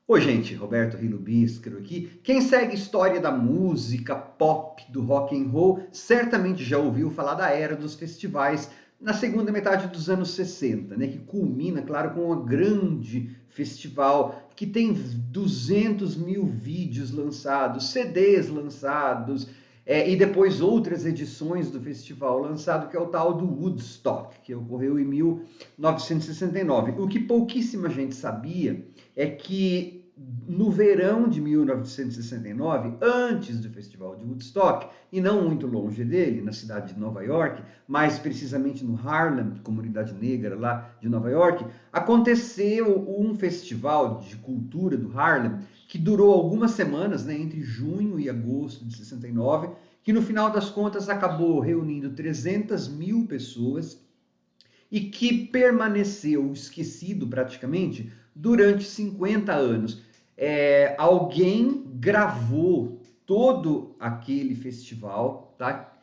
Oi, gente, Roberto Rilo Bíscaro aqui. Quem segue a história da música pop, do rock and roll, certamente já ouviu falar da era dos festivais na segunda metade dos anos 60, né, que culmina, claro, com um grande festival que tem 200 mil vídeos lançados, CDs lançados, e depois outras edições do festival lançado, que é o tal do Woodstock, que ocorreu em 1969. O que pouquíssima gente sabia é que no verão de 1969, antes do Festival de Woodstock, e não muito longe dele, na cidade de Nova York, mais precisamente no Harlem, comunidade negra lá de Nova York, aconteceu um festival de cultura do Harlem que durou algumas semanas, né, entre junho e agosto de 69, que no final das contas acabou reunindo 300 mil pessoas e que permaneceu esquecido praticamente durante 50 anos. Alguém gravou todo aquele festival, tá?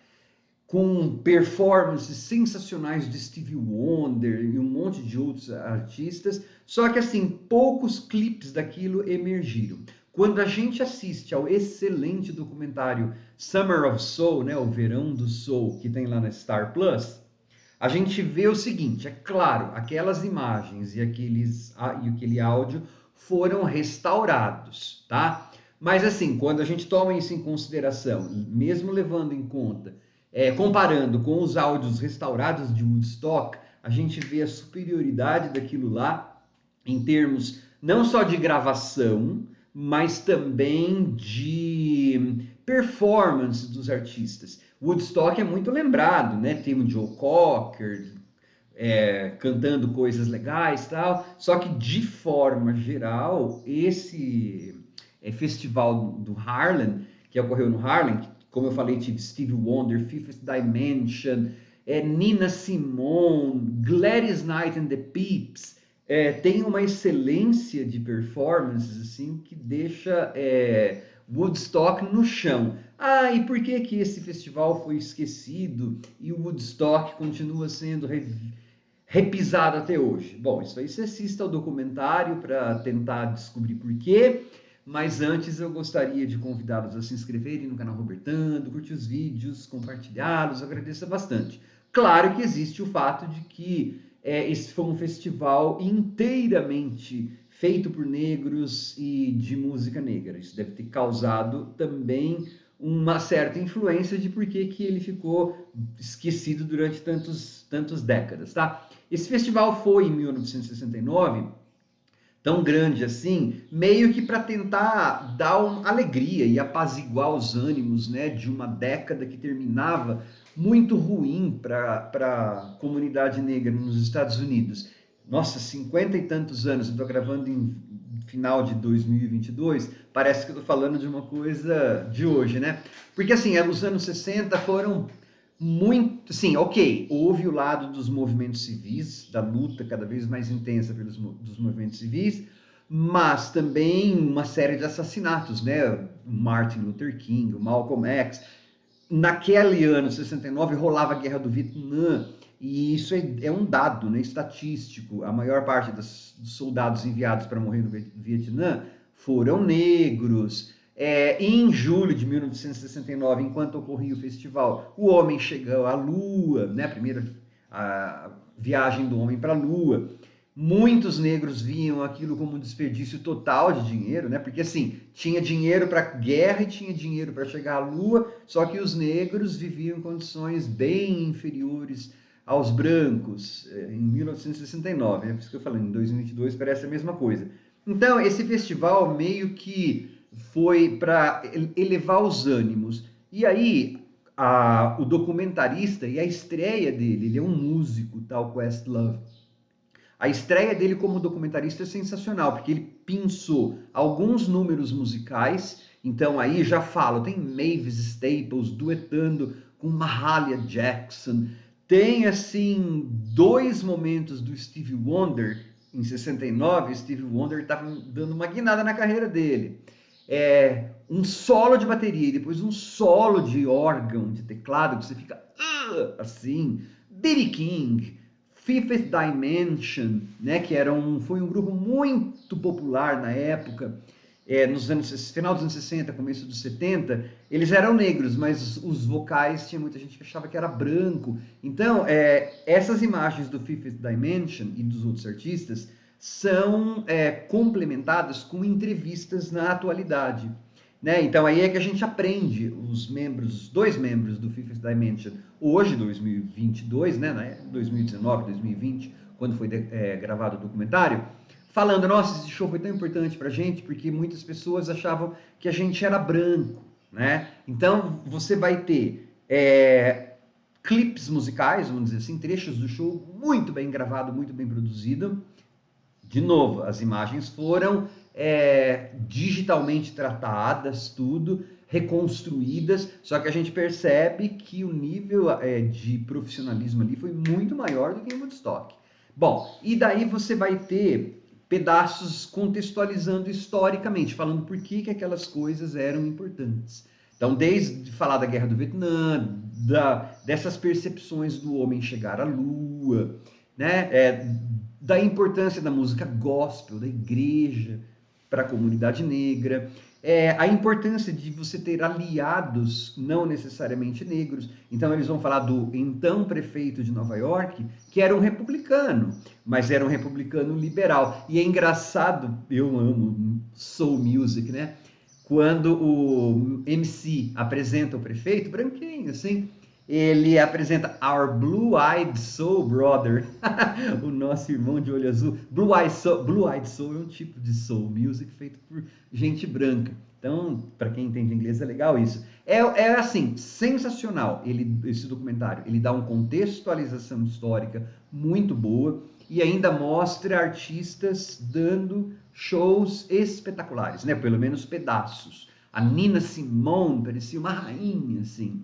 Com performances sensacionais de Stevie Wonder e um monte de outros artistas, só que assim, poucos clipes daquilo emergiram. Quando a gente assiste ao excelente documentário Summer of Soul, né, o Verão do Soul, que tem lá na Star Plus, a gente vê o seguinte, é claro, aquelas imagens e aquele áudio foram restaurados, tá? Mas assim, quando a gente toma isso em consideração, mesmo levando em conta, comparando com os áudios restaurados de Woodstock, a gente vê a superioridade daquilo lá em termos não só de gravação, mas também de performance dos artistas. Woodstock é muito lembrado, né? Tem o Joe Cocker cantando coisas legais, tal. Só que de forma geral, esse festival do Harlem, que ocorreu no Harlem, como eu falei, tive Stevie Wonder, Fifth Dimension, Nina Simone, Gladys Knight and the Pips, tem uma excelência de performances assim que deixa Woodstock no chão. Ah, e por que que esse festival foi esquecido e o Woodstock continua sendo repisado até hoje? Bom, isso aí você assista ao documentário para tentar descobrir por quê, mas antes eu gostaria de convidá-los a se inscreverem no canal Robertando, curtir os vídeos, compartilhá-los, agradeço bastante. Claro que existe o fato de que esse foi um festival inteiramente feito por negros e de música negra. Isso deve ter causado também uma certa influência de por que ele ficou esquecido durante tantas décadas, tá? Esse festival foi em 1969 tão grande assim, meio que para tentar dar uma alegria e apaziguar os ânimos, né, de uma década que terminava muito ruim para a comunidade negra nos Estados Unidos. Nossa, 50 e tantos anos, eu estou gravando em final de 2022, parece que eu estou falando de uma coisa de hoje, né? Porque assim, os anos 60 foram muito, sim, ok, houve o lado dos movimentos civis, da luta cada vez mais intensa dos movimentos civis, mas também uma série de assassinatos, né? O Martin Luther King, o Malcolm X. Naquele ano, 69, rolava a Guerra do Vietnã, e isso é um dado, né, estatístico. A maior parte dos soldados enviados para morrer no Vietnã foram negros. Em julho de 1969, enquanto ocorria o festival, o homem chegou à Lua, né, a viagem do homem para a Lua. Muitos negros viam aquilo como um desperdício total de dinheiro, né? Porque assim, tinha dinheiro para guerra e tinha dinheiro para chegar à Lua, só que os negros viviam em condições bem inferiores aos brancos, em 1969, né? Por isso que eu falei, em 2022 parece a mesma coisa. Então, esse festival meio que foi para elevar os ânimos. E aí, o documentarista e a estreia dele, ele é um músico, tal Questlove. A estreia dele como documentarista é sensacional, porque ele pinçou alguns números musicais, então aí já falo, tem Mavis Staples duetando com Mahalia Jackson, tem assim dois momentos do Stevie Wonder, em 69, Stevie Wonder estava dando uma guinada na carreira dele. Um solo de bateria e depois um solo de órgão, de teclado, que você fica assim, B.B. King, Fifth Dimension, né, que foi um grupo muito popular na época, nos anos, final dos anos 60, começo dos 70, eles eram negros, mas os vocais tinha muita gente que achava que era branco. Então, essas imagens do Fifth Dimension e dos outros artistas são complementadas com entrevistas na atualidade. Né? Então aí é que a gente aprende os dois membros do Fifth Dimension, hoje, 2022, né? 2019, 2020, quando foi gravado o documentário, falando, nossa, esse show foi tão importante pra gente, porque muitas pessoas achavam que a gente era branco, né? Então você vai ter clipes musicais, vamos dizer assim, trechos do show muito bem gravado, muito bem produzido. De novo, as imagens foram digitalmente tratadas, tudo, reconstruídas, só que a gente percebe que o nível de profissionalismo ali foi muito maior do que em Woodstock. Bom, e daí você vai ter pedaços contextualizando historicamente, falando por que aquelas coisas eram importantes. Então, desde falar da Guerra do Vietnã, dessas percepções do homem chegar à Lua, né? Da importância da música gospel, da igreja para a comunidade negra, a importância de você ter aliados não necessariamente negros. Então eles vão falar do então prefeito de Nova York, que era um republicano, mas era um republicano liberal. E é engraçado, eu amo soul music, né? Quando o MC apresenta o prefeito, branquinho, assim, ele apresenta Our Blue-Eyed Soul Brother, o nosso irmão de olho azul. Blue-Eyed Soul é um tipo de soul music feito por gente branca. Então, para quem entende inglês, é legal isso. É assim, sensacional esse documentário. Ele dá uma contextualização histórica muito boa e ainda mostra artistas dando shows espetaculares, né? Pelo menos pedaços. A Nina Simone parecia uma rainha, assim.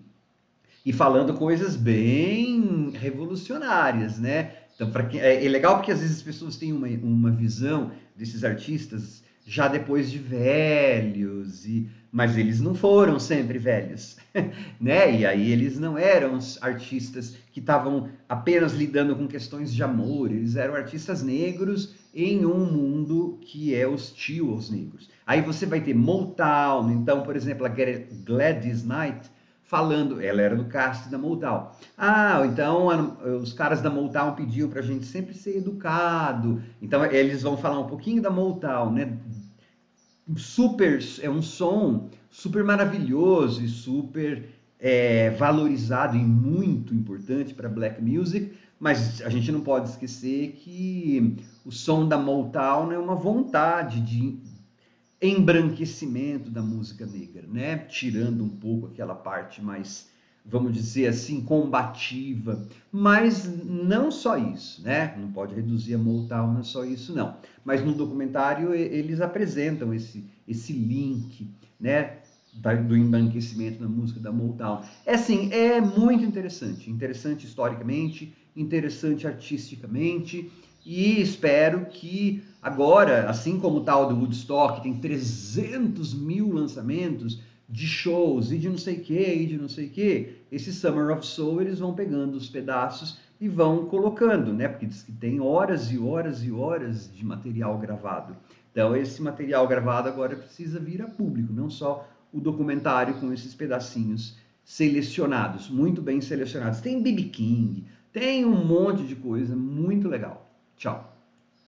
E falando coisas bem revolucionárias, né? Então, é legal porque às vezes as pessoas têm uma visão desses artistas já depois de velhos, mas eles não foram sempre velhos, né? E aí eles não eram artistas que estavam apenas lidando com questões de amor, eles eram artistas negros em um mundo que é hostil aos negros. Aí você vai ter Motown, então, por exemplo, a Gladys Knight, falando, ela era do cast da Motown. Então os caras da Motown pediam pra gente sempre ser educado. Então eles vão falar um pouquinho da Motown, né? É um som super maravilhoso e super valorizado e muito importante para black music, mas a gente não pode esquecer que o som da Motown é uma vontade de embranquecimento da música negra, né? Tirando um pouco aquela parte mais, vamos dizer assim, combativa. Mas não só isso, né? Não pode reduzir a Motown a só isso, não. Mas no documentário eles apresentam esse link, né? Do embranquecimento da música da Motown. Assim, é muito interessante. Interessante historicamente, interessante artisticamente. E espero que agora, assim como o tal do Woodstock, tem 300 mil lançamentos de shows e de não sei o que, e de não sei o que, esse Summer of Soul eles vão pegando os pedaços e vão colocando, né? Porque diz que tem horas e horas e horas de material gravado. Então esse material gravado agora precisa vir a público, não só o documentário com esses pedacinhos selecionados, muito bem selecionados. Tem B.B. King, tem um monte de coisa muito legal. Tchau.